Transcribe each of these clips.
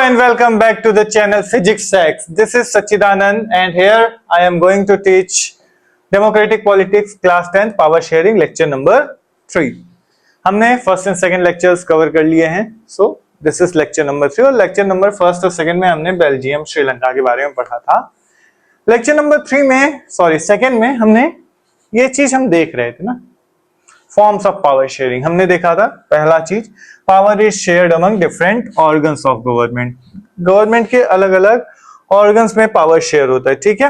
and welcome back to the channel Physics X. This is Sachidanand and here I am going to teach Democratic Politics class 10th power sharing lecture number 3. हमने first and second lectures cover कर लिए हैं. So this is lecture number 3 और lecture number first और second में हमने Belgium Sri Lanka के बारे में पढ़ा था. लेक्चर नंबर 3 में सेकंड में हमने ये चीज हम देख रहे थे ना, फॉर्म्स ऑफ पावर शेयरिंग हमने देखा था. पहला चीज, power is shared among different organs of government. Government के अलग अलग ऑर्गन्स में पावर शेयर होता है. ठीक है,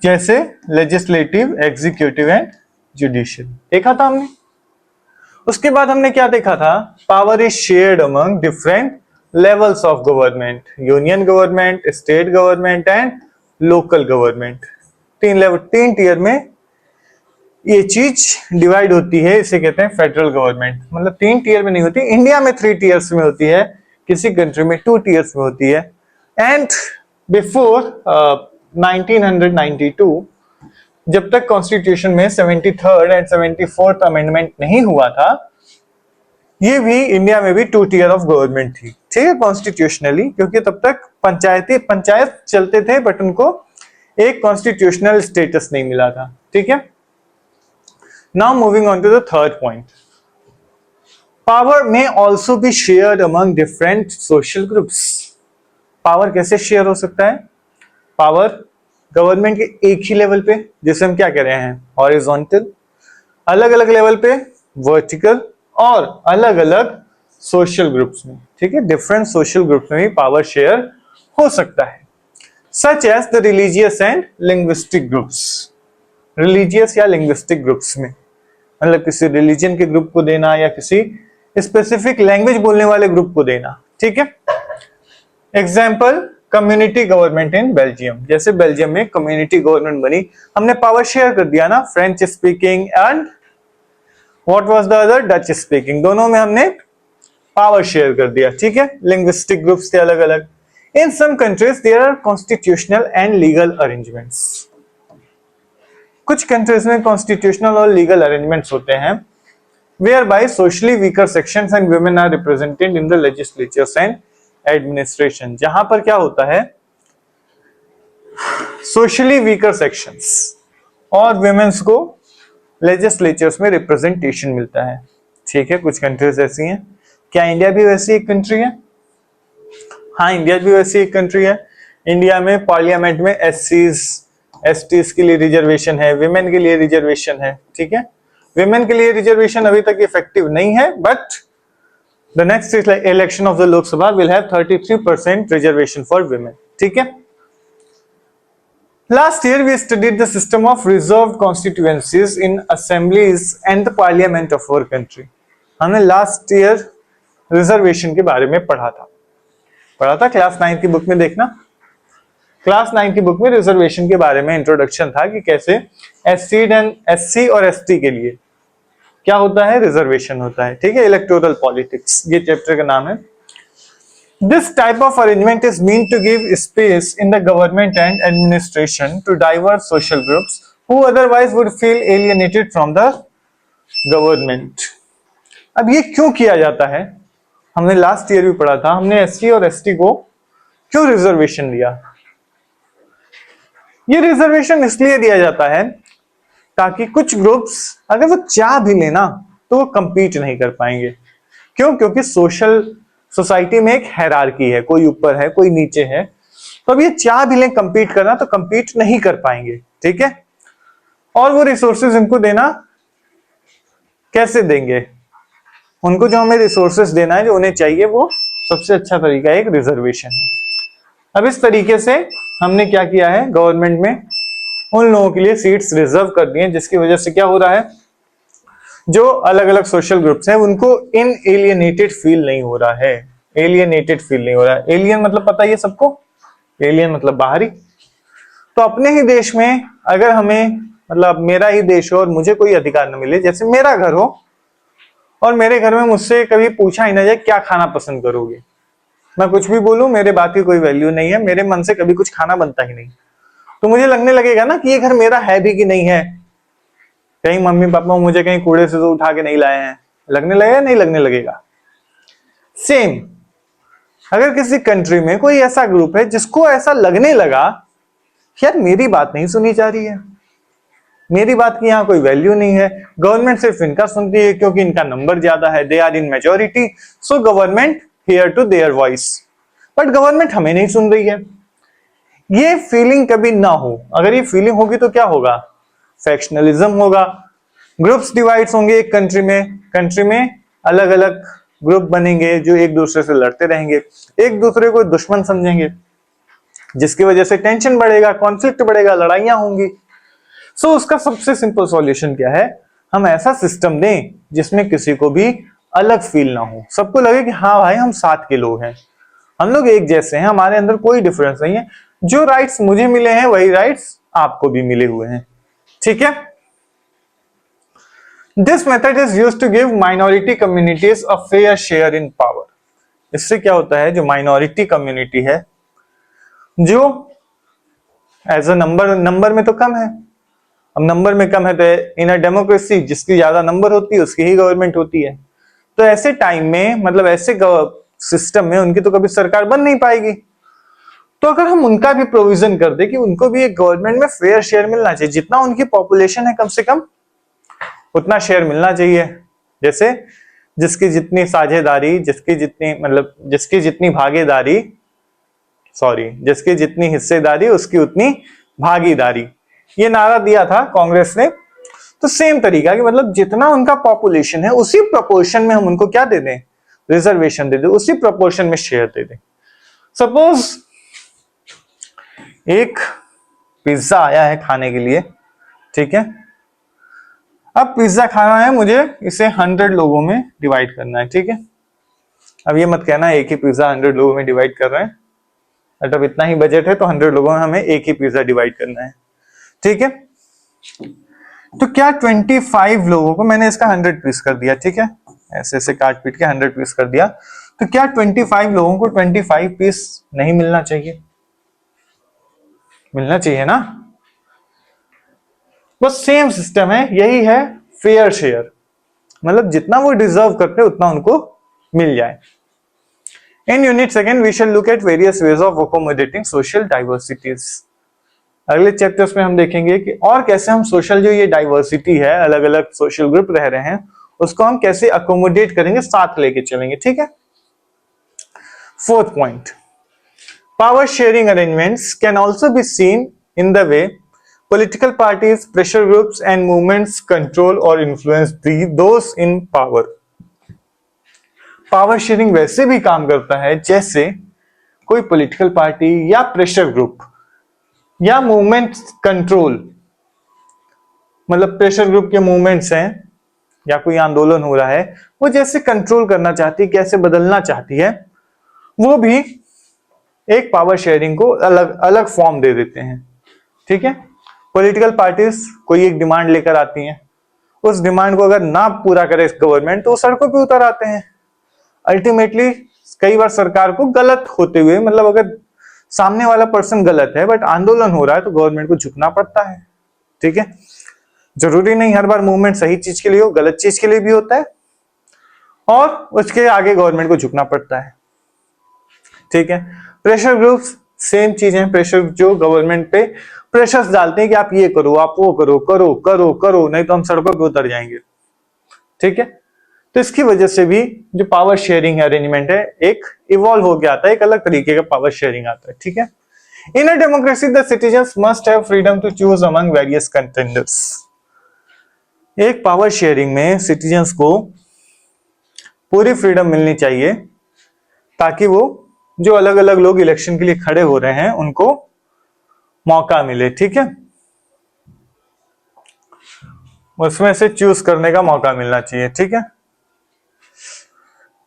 जैसे लेजिस्लेटिव, एग्जीक्यूटिव एंड जुडिशियल देखा था हमने. उसके बाद हमने क्या देखा था, power is shared among different levels of government, union government, state government and local government. तीन टीयर में ये चीज डिवाइड होती है. इसे कहते हैं फेडरल गवर्नमेंट. मतलब 3 टीयर में नहीं होती. इंडिया में 3 टीयर्स में होती है, किसी कंट्री में 2 टीयर्स में होती है. एंड बिफोर 1992 जब तक कॉन्स्टिट्यूशन में 73rd एंड 74th अमेंडमेंट नहीं हुआ था, ये भी इंडिया में भी 2 टीयर ऑफ गवर्नमेंट थी. ठीक है, कॉन्स्टिट्यूशनली, क्योंकि तब तक पंचायत चलते थे बट उनको एक कॉन्स्टिट्यूशनल स्टेटस नहीं मिला था. ठीक है, now moving on to the third point. Power may also be shared among different social groups. Power कैसे शेयर हो सकता है? पावर गवर्नमेंट के एक ही लेवल पे, जिसे हम क्या कह रहे हैं, हॉरिजॉन्टल, अलग अलग लेवल पे वर्टिकल, और अलग अलग सोशल ग्रुप्स में. ठीक है, डिफरेंट सोशल ग्रुप्स में भी पावर शेयर हो सकता है. Such as the religious and linguistic groups. Religious या लिंग्विस्टिक ग्रुप्स में, मतलब किसी रिलीजन के ग्रुप को देना या किसी स्पेसिफिक लैंग्वेज बोलने वाले ग्रुप को देना. ठीक है, example community government in Belgium. जैसे बेल्जियम में कम्युनिटी गवर्नमेंट बनी, हमने पावर शेयर कर दिया ना, French speaking and what was the other, Dutch speaking. दोनों में हमने पावर शेयर कर दिया. ठीक है, लिंग्विस्टिक ग्रुप्स थे अलग अलग. In some countries there are constitutional and legal arrangements. कुछ कंट्रीज में कॉन्स्टिट्यूशनल और लीगल अरेंजमेंट्स होते हैं where by socially weaker sections and women are represented in the legislatures and administration. जहां पर क्या होता है, सोशली वीकर सेक्शंस और वुमेन्स को लेजिस्लेचर्स में रिप्रेजेंटेशन मिलता है. ठीक है, कुछ कंट्रीज ऐसी हैं. क्या इंडिया भी वैसी एक कंट्री है? हाँ, इंडिया भी वैसी एक कंट्री है. इंडिया में पार्लियामेंट में एसटीज के लिए रिजर्वेशन है, विमेन के लिए रिजर्वेशन है. ठीक है, विमेन के लिए रिजर्वेशन अभी तक इफेक्टिव नहीं है, but the next election of the Lok Sabha will have 33% reservation for women. ठीक है, last year we studied the system of reserved constituencies in assemblies and the parliament of our country. हमने last year reservation के बारे में पढ़ा था class 9 की book में. देखना, क्लास 9 की बुक में रिजर्वेशन के बारे में इंट्रोडक्शन था कि कैसे एससी और एसटी के लिए क्या होता है, रिजर्वेशन होता है. ठीक है, इलेक्टोरल पॉलिटिक्स ये चैप्टर का नाम है. This type of arrangement is mean to give space in the government and administration to diverse social groups who otherwise would feel alienated from the government. अब ये क्यों किया जाता है, हमने लास्ट ईयर भी पढ़ा था. हमने एससी और एसटी को क्यों रिजर्वेशन दिया? ये रिजर्वेशन इसलिए दिया जाता है ताकि कुछ ग्रुप्स अगर वो चाह भी लेना तो वो कंपीट नहीं कर पाएंगे. क्यों? क्योंकि सोसाइटी में एक हायरार्की है, कोई ऊपर है कोई नीचे है. तो अब ये चाह भी ले कंपीट करना तो कंपीट नहीं कर पाएंगे. ठीक है, और वो रिसोर्सेज इनको देना कैसे देंगे? उनको जो हमें रिसोर्सेज देना है, जो उन्हें चाहिए, वो सबसे अच्छा तरीका एक रिजर्वेशन है. अब इस तरीके से हमने क्या किया है, गवर्नमेंट में उन लोगों के लिए सीट्स रिजर्व कर दी हैं, जिसकी वजह से क्या हो रहा है, जो अलग अलग सोशल ग्रुप्स हैं उनको एलियनेटेड फील नहीं हो रहा है. एलियन मतलब पता ही है सबको, एलियन मतलब बाहरी. तो अपने ही देश में अगर हमें, मतलब मेरा ही देश हो और मुझे कोई अधिकार न मिले, जैसे मेरा घर हो और मेरे घर में मुझसे कभी पूछा ही ना जाए क्या खाना पसंद करोगे, मैं कुछ भी बोलूं, मेरे बात की कोई वैल्यू नहीं है, मेरे मन से कभी कुछ खाना बनता ही नहीं, तो मुझे लगने लगेगा ना कि ये घर मेरा है भी कि नहीं है. कहीं मम्मी पापा मुझे कहीं कूड़े से तो उठा के नहीं लाए हैं, लगने लगेगा नहीं लगने लगेगा. सेम अगर किसी कंट्री में कोई ऐसा ग्रुप है जिसको ऐसा लगने लगा यार मेरी बात नहीं सुनी जा रही है, मेरी बात की यहाँ कोई वैल्यू नहीं है, गवर्नमेंट सिर्फ इनका सुनती है क्योंकि इनका नंबर ज्यादा है, they are in majority, so government hear to their voice, but government हमें नहीं सुन रही है, ये फीलिंग कभी ना हो। अगर ये फीलिंग होगी तो क्या होगा, फैक्शनलिज्म होगा, ग्रुप्स डिवाइड्स होंगे एक कंट्री में अलग अलग ग्रुप बनेंगे जो एक दूसरे से लड़ते रहेंगे, एक दूसरे को दुश्मन समझेंगे, जिसकी वजह से टेंशन बढ़ेगा, कॉन्फ्लिक्ट बढ़ेगा, लड़ाइयां होंगी। सो उसका सबसे सिंपल सॉल्यूशन क्या है, हम ऐसा सिस्टम दें जिसमें किसी को भी अलग फील ना हो, सबको लगे कि हाँ भाई हम साथ के लोग हैं, हम लोग एक जैसे हैं, हमारे अंदर कोई डिफरेंस नहीं है, जो राइट्स मुझे मिले हैं वही राइट्स आपको भी मिले हुए हैं, ठीक है। This method is used to give minority communities a fair share in power. इससे क्या होता है, जो माइनॉरिटी कम्युनिटी है जो एज अ नंबर में तो कम है, अब नंबर में कम है तो इन अ डेमोक्रेसी जिसकी ज्यादा नंबर होती है उसकी ही गवर्नमेंट होती है, तो ऐसे टाइम में मतलब ऐसे सिस्टम में उनकी तो कभी सरकार बन नहीं पाएगी। तो अगर हम उनका भी प्रोविजन कर दे कि उनको भी एक गवर्नमेंट में फेयर शेयर मिलना चाहिए, जितना उनकी पॉपुलेशन है कम से कम उतना शेयर मिलना चाहिए, जैसे जिसकी जितनी साझेदारी, जिसकी जितनी भागीदारी, जिसकी जितनी हिस्सेदारी उसकी उतनी भागीदारी, ये नारा दिया था कांग्रेस ने। तो सेम तरीका कि मतलब जितना उनका पॉपुलेशन है उसी प्रोपोर्शन में हम उनको क्या दे दें, रिजर्वेशन दे दें, उसी प्रोपोर्शन में शेयर दे दें। सपोज एक पिज्जा आया है खाने के लिए, ठीक है, अब पिज्जा खाना है मुझे, इसे 100 लोगों में डिवाइड करना है, ठीक है। अब ये मत कहना एक ही पिज्जा 100 लोगों में डिवाइड कर रहे हैं, मतलब इतना ही बजट है तो 100 लोगों में हमें एक ही पिज्जा डिवाइड करना है, ठीक है। तो क्या 25 लोगों को मैंने इसका 100 पीस कर दिया, ठीक है, ऐसे ऐसे काट पीट के 100 पीस कर दिया, तो क्या 25 लोगों को 25 पीस नहीं मिलना चाहिए, मिलना चाहिए ना। बस सेम सिस्टम है, यही है फेयर शेयर, मतलब जितना वो डिजर्व करते हैं उतना उनको मिल जाए। In unit second we shall look at various ways of accommodating social diversities. अगले चैप्टर्स में हम देखेंगे कि और कैसे हम सोशल, जो ये डाइवर्सिटी है, अलग अलग सोशल ग्रुप रह रहे हैं, उसको हम कैसे अकोमोडेट करेंगे, साथ लेके चलेंगे, ठीक है। Fourth point, power sharing arrangements can also be seen in the way political parties, pressure groups and movements control or influence those in power। Power sharing वैसे भी काम करता है जैसे कोई पॉलिटिकल पार्टी या प्रेशर ग्रुप या मूवमेंट कंट्रोल, मतलब प्रेशर ग्रुप के मूवमेंट्स हैं या कोई आंदोलन हो रहा है, वो जैसे कंट्रोल करना चाहती है, कैसे बदलना चाहती है, वो भी एक पावर शेयरिंग को अलग अलग फॉर्म दे देते हैं, ठीक है। पॉलिटिकल पार्टीज कोई एक डिमांड लेकर आती हैं, उस डिमांड को अगर ना पूरा करे गवर्नमेंट तो सड़कों पे उतर आते हैं, अल्टीमेटली कई बार सरकार को गलत होते हुए, मतलब अगर सामने वाला पर्सन गलत है बट आंदोलन हो रहा है तो गवर्नमेंट को झुकना पड़ता है, ठीक है। जरूरी नहीं हर बार मूवमेंट सही चीज के लिए हो, गलत चीज के लिए भी होता है, और उसके आगे गवर्नमेंट को झुकना पड़ता है, ठीक है। प्रेशर ग्रुप्स सेम चीज है, प्रेशर जो गवर्नमेंट पे प्रेशर्स डालते हैं कि आप ये करो, आप वो करो, करो करो करो, नहीं तो हम सड़कों पे उतर जाएंगे, ठीक है। तो इसकी वजह से भी जो पावर शेयरिंग अरेंजमेंट है एक इवॉल्व हो गया आता है, एक अलग तरीके का पावर शेयरिंग आता है, ठीक है। In a democracy the citizens must have freedom to choose among various contenders. एक पावर शेयरिंग में सिटीजंस को पूरी फ्रीडम मिलनी चाहिए ताकि वो जो अलग अलग लोग इलेक्शन के लिए खड़े हो रहे हैं उनको मौका मिले, ठीक है, उसमें से चूज करने का मौका मिलना चाहिए, ठीक है।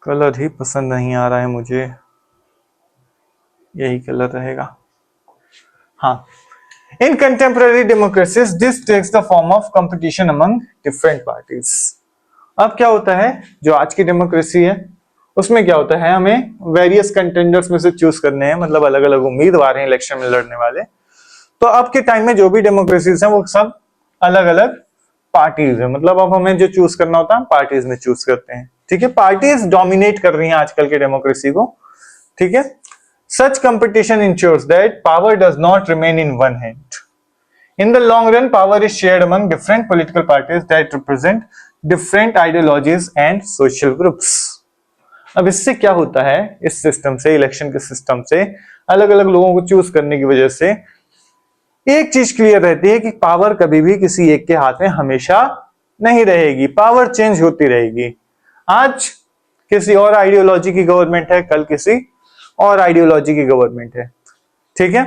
कलर ही पसंद नहीं आ रहा है मुझे, यही कलर रहेगा, हाँ। In contemporary democracies this takes the form of competition among different parties. अब क्या होता है, जो आज की डेमोक्रेसी है उसमें क्या होता है, हमें वेरियस कंटेंडर्स में से चूज करने हैं, मतलब अलग अलग उम्मीदवार हैं इलेक्शन में लड़ने वाले। तो अब के टाइम में जो भी डेमोक्रेसीज हैं वो सब अलग अलग पार्टीज है, मतलब अब हमें जो चूज करना होता है हम पार्टीज में चूज करते हैं, ठीक है। पार्टीज डोमिनेट कर रही हैं आजकल के डेमोक्रेसी को, ठीक है। Such competition ensures that power does not remain in one hand. In the long run, power is shared among different political parties that represent different ideologies and social groups. अब इससे क्या होता है, इस सिस्टम से, इलेक्शन के system से अलग अलग लोगों को चूज करने की वजह से एक चीज क्लियर रहती है कि पावर कभी भी किसी एक के हाथ में हमेशा नहीं रहेगी, पावर चेंज होती रहेगी। आज किसी और आइडियोलॉजी की गवर्नमेंट है, कल किसी और आइडियोलॉजी की गवर्नमेंट है, ठीक है।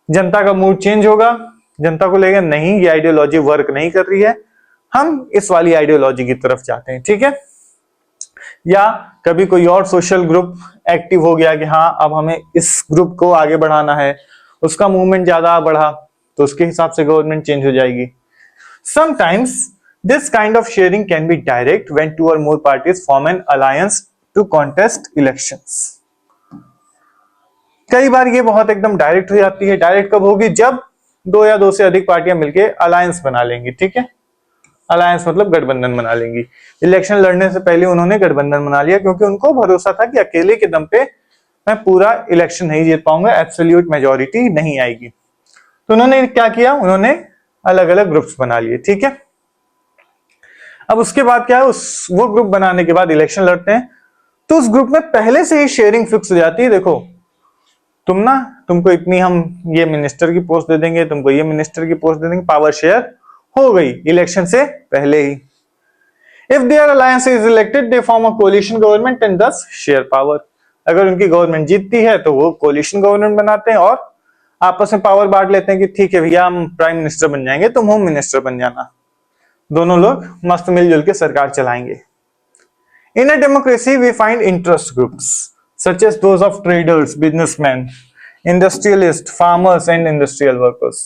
जनता का मूड चेंज होगा, जनता को लगेगा नहीं ये आइडियोलॉजी वर्क नहीं कर रही है, हम इस वाली आइडियोलॉजी की तरफ जाते हैं, ठीक है। या कभी कोई और सोशल ग्रुप एक्टिव हो गया कि हाँ अब हमें इस ग्रुप को आगे बढ़ाना है, उसका मूवमेंट ज्यादा बढ़ा तो उसके हिसाब से गवर्नमेंट चेंज हो जाएगी। Sometimes this kind of sharing can be direct when two or more parties form an alliance to contest elections. कई बार ये बहुत एकदम डायरेक्ट हो जाती है। डायरेक्ट कब होगी, जब दो या दो से अधिक पार्टियां मिलकर अलायंस बना लेंगी, ठीक है। अलायंस मतलब गठबंधन बना लेंगी। इलेक्शन लड़ने से पहले उन्होंने गठबंधन बना लिया क्योंकि उनको भरोसा था कि अकेले के दम पे मैं पूरा इलेक्शन नहीं जीत पाऊंगा, एब्सोल्यूट मेजॉरिटी नहीं आएगी। तो उन्होंने क्या किया, उन्होंने अलग अलग ग्रुप्स बना लिए, ठीक है। अब उसके बाद क्या है, वो ग्रुप बनाने के बाद इलेक्शन लड़ते हैं तो उस ग्रुप में पहले से ही शेयरिंग फिक्स हो जाती है। देखो तुमको इतनी हम ये मिनिस्टर की पोस्ट दे देंगे, तुमको ये मिनिस्टर की पोस्ट दे देंगे, पावर शेयर हो गई इलेक्शन से पहले ही। If their alliance is elected they form a coalition government and thus share power. अगर उनकी गवर्नमेंट जीतती है तो वो कोलिशन गवर्नमेंट बनाते हैं और आपस में पावर बांट लेते हैं कि ठीक है भैया हम प्राइम मिनिस्टर बन जाएंगे, तुम होम मिनिस्टर बन जाना, दोनों लोग मस्त मिलजुल के सरकार चलाएंगे। In a democracy we find interest groups such as those of traders, businessmen, industrialists, farmers and industrial workers.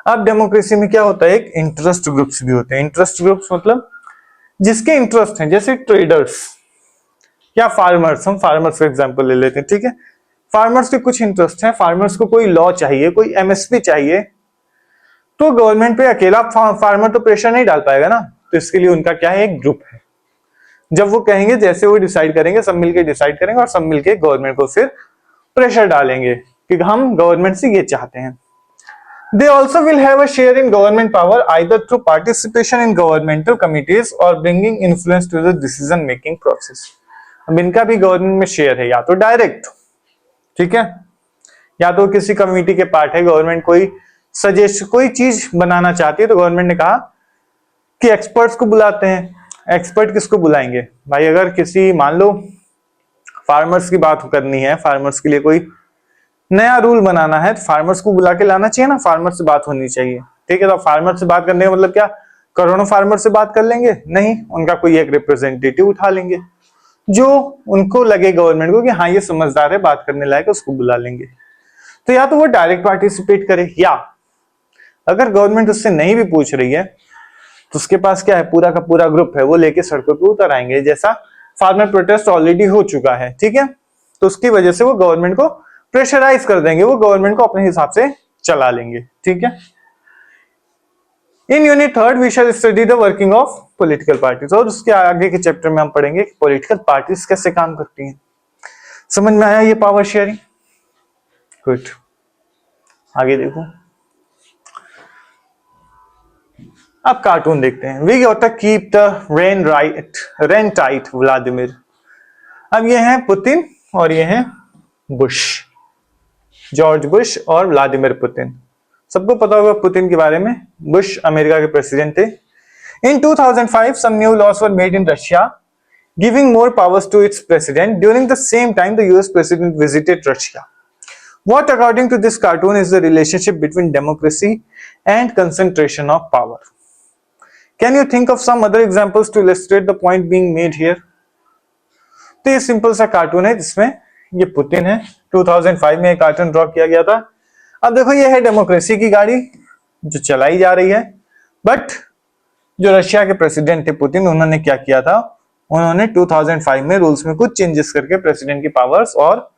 अब डेमोक्रेसी में क्या होता है, एक इंटरेस्ट ग्रुप्स भी होते हैं। इंटरेस्ट ग्रुप्स मतलब जिसके इंटरेस्ट हैं, जैसे ट्रेडर्स या फार्मर्स, हम फार्मर्स का एग्जांपल ले लेते हैं, ठीक है। फार्मर्स के कुछ इंटरेस्ट हैं, फार्मर्स को कोई लॉ चाहिए, कोई एमएसपी चाहिए, तो गवर्नमेंट पे अकेला फार्मर तो प्रेशर नहीं डाल पाएगा ना, तो इसके लिए उनका क्या है, एक ग्रुप है। जब वो कहेंगे, जैसे वो डिसाइड करेंगे, सब मिलके डिसाइड करेंगे और सब मिलके गवर्नमेंट को फिर प्रेशर डालेंगे कि हम गवर्नमेंट से ये चाहते हैं। They also will have a share in government power either through participation in governmental committees or bringing influence to the decision making process. अब इनका भी गवर्नमेंट में शेयर है, या तो डायरेक्ट, ठीक है, या तो किसी कमेटी के पार्ट है। गवर्नमेंट कोई चीज बनाना चाहती है तो गवर्नमेंट ने कहा कि एक्सपर्ट्स को बुलाते हैं। एक्सपर्ट किसको बुलाएंगे भाई, अगर किसी मान लो फार्मर्स की बात करनी है, फार्मर्स के लिए कोई नया रूल बनाना है तो फार्मर्स को बुला के लाना चाहिए ना, फार्मर से बात होनी चाहिए, ठीक है। तो फार्मर से बात करने का मतलब क्या, करोड़ों फार्मर से बात कर लेंगे? नहीं, उनका कोई एक रिप्रेजेंटेटिव उठा लेंगे जो उनको लगे गवर्नमेंट को कि हाँ ये समझदार है, बात करने लायक, उसको बुला लेंगे। तो या तो वो डायरेक्ट पार्टिसिपेट करे, या अगर गवर्नमेंट उससे नहीं भी पूछ रही है तो उसके पास क्या है, पूरा का पूरा ग्रुप है, वो लेके सड़कों पे उतर आएंगे। जैसा फार्मर प्रोटेस्ट ऑलरेडी हो चुका है, ठीक है, तो उसकी वजह से वो गवर्नमेंट को प्रेशराइज कर देंगे, वो गवर्नमेंट को अपने हिसाब से चला लेंगे, ठीक है। In unit third we shall study the working of political parties, और उसके आगे के चैप्टर में हम पढ़ेंगे कि पॉलिटिकल पार्टीज कैसे काम करती हैं। समझ में आया ये पावर शेयरिंग? गुड, आगे देखो। अब कार्टून देखते हैं। We got to keep the rein tight Vladimir. अब ये हैं पुतिन और ये हैं बुश, जॉर्ज बुश और व्लादिमीर पुतिन। सबको पता होगा पुतिन के बारे में, बुश अमेरिका के प्रेसिडेंट थे। इन 2005 some new laws were made in Russia giving more powers to its president. During the same time the US president visited Russia. What according to this cartoon is the relationship between democracy and concentration of power? Can you think of some other examples to illustrate the point being made here? तो ये simple सा cartoon है जिसमें ये Putin है, 2005 में cartoon draw किया गया था। अब देखो ये है डेमोक्रेसी की गाड़ी जो चलाई जा रही है, बट जो रशिया के प्रेसिडेंट थे पुतिन, उन्होंने क्या किया था, उन्होंने 2005 में रूल्स में कुछ चेंजेस करके प्रेसिडेंट की पावर्स और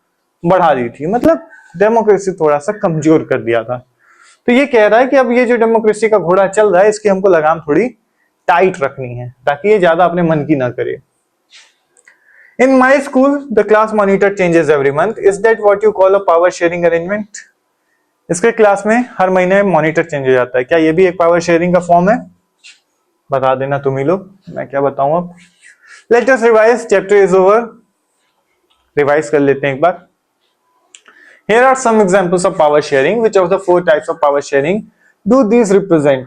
बढ़ा दी थी, मतलब डेमोक्रेसी थोड़ा सा कमजोर कर दिया था। तो ये कह रहा है कि अब ये जो डेमोक्रेसी का घोड़ा चल रहा है इसकी हमको लगाम थोड़ी टाइट रखनी है ताकि ये ज्यादा अपने मन की ना करे। In my school, the class monitor changes every month. Is that what you call a power sharing arrangement? इसके क्लास में हर महीने मॉनिटर चेंज हो जाता है, क्या ये भी एक पावर शेयरिंग का फॉर्म है? बता देना तुम ही लोग, मैं क्या बताऊं अब। Let us revise, chapter is over. Revise कर लेते हैं एक बार। Here are some examples of power sharing. Which of the four types of power sharing do these represent?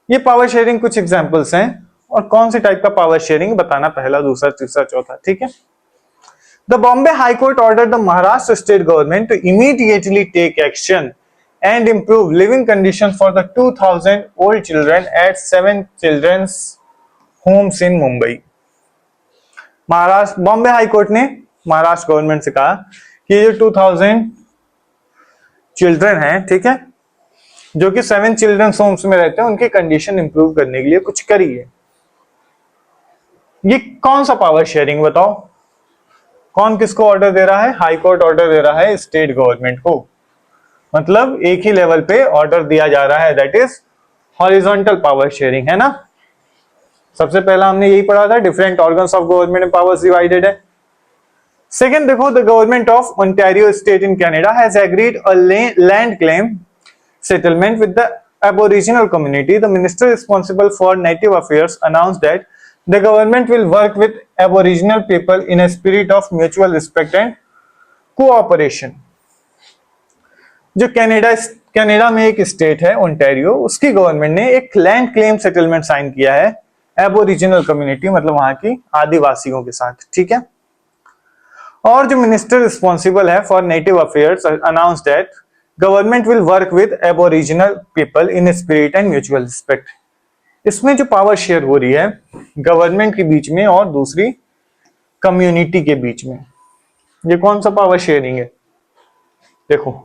ये पावर शेयरिंग कुछ एग्जांपल्स हैं और कौन से टाइप का पावर शेयरिंग बताना, पहला, दूसरा, तीसरा, चौथा, ठीक है। The Bombay High Court ordered the Maharashtra state government to immediately take action and improve living conditions for the 2000 old children at 7 children's homes in Mumbai. Maharashtra Bombay high court ने Maharashtra government से कहा कि ये 2000 चिल्ड्रन हैं, ठीक है, जो कि 7 चिल्ड्रंस होम्स में रहते हैं, उनकी कंडीशन इंप्रूव करने के लिए कुछ करिए। ये कौन सा पावर शेयरिंग बताओ? कौन किसको ऑर्डर दे रहा है? हाई कोर्ट ऑर्डर दे रहा है स्टेट गवर्नमेंट को, मतलब एक ही लेवल पे ऑर्डर दिया जा रहा है, that is horizontal power sharing, है ना। सबसे पहला हमने यही पढ़ा था, डिफरेंट ऑर्गन्स ऑफ गवर्नमेंट में पावर्स डिवाइडेड है। सेकेंड देखो, the government of Ontario state in Canada has agreed a land claim settlement with the Aboriginal community. The minister responsible for native affairs announced that the government will work with Aboriginal people in a spirit of mutual respect and cooperation. जो Canada में एक state है Ontario, उसकी government ने एक land claim settlement sign किया है aboriginal community, मतलब वहां की आदिवासियों के साथ, ठीक है। और जो मिनिस्टर रिस्पॉन्सिबल है for native affairs announced that government will work with aboriginal people in spirit and mutual respect. इसमें जो पावर शेयर हो रही है गवर्नमेंट के बीच में और दूसरी कम्युनिटी के बीच में, ये कौन सा पावर शेयरिंग है? देखो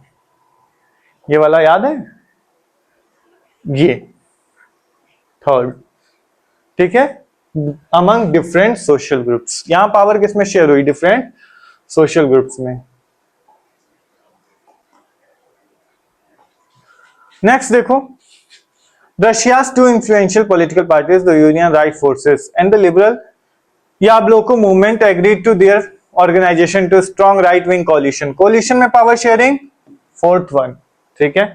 ये वाला याद है, ये थर्ड, ठीक है, अमंग डिफरेंट सोशल ग्रुप्स। यहां पावर किसमें शेयर हुई? डिफरेंट सोशल ग्रुप्स में। नेक्स्ट देखो, Russia's two influential political parties, the Union Right Forces and the Liberal Yabloko movement, agreed to their organization to strong right-wing coalition. Coalition में power sharing, fourth one, ठीक है।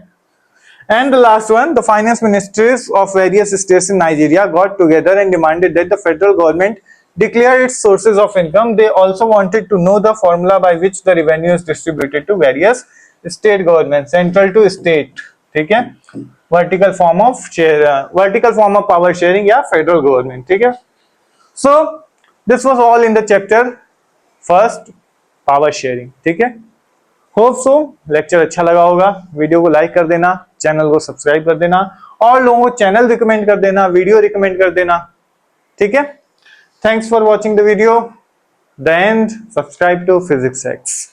And the last one, the finance ministers of various states in Nigeria got together and demanded that the federal government declare its sources of income. They also wanted to know the formula by which the revenue is distributed to various state governments, central to state, ठीक है, vertical form of power sharing या federal government, ठीक है। So this was all in the chapter first, power sharing, ठीक है। Hope so lecture अच्छा लगा होगा। वीडियो को लाइक कर देना, चैनल को सब्सक्राइब कर देना और लोगों को चैनल रिकमेंड कर देना, वीडियो रिकमेंड कर देना, ठीक है। Thanks for watching the video, the end, subscribe to Physics x.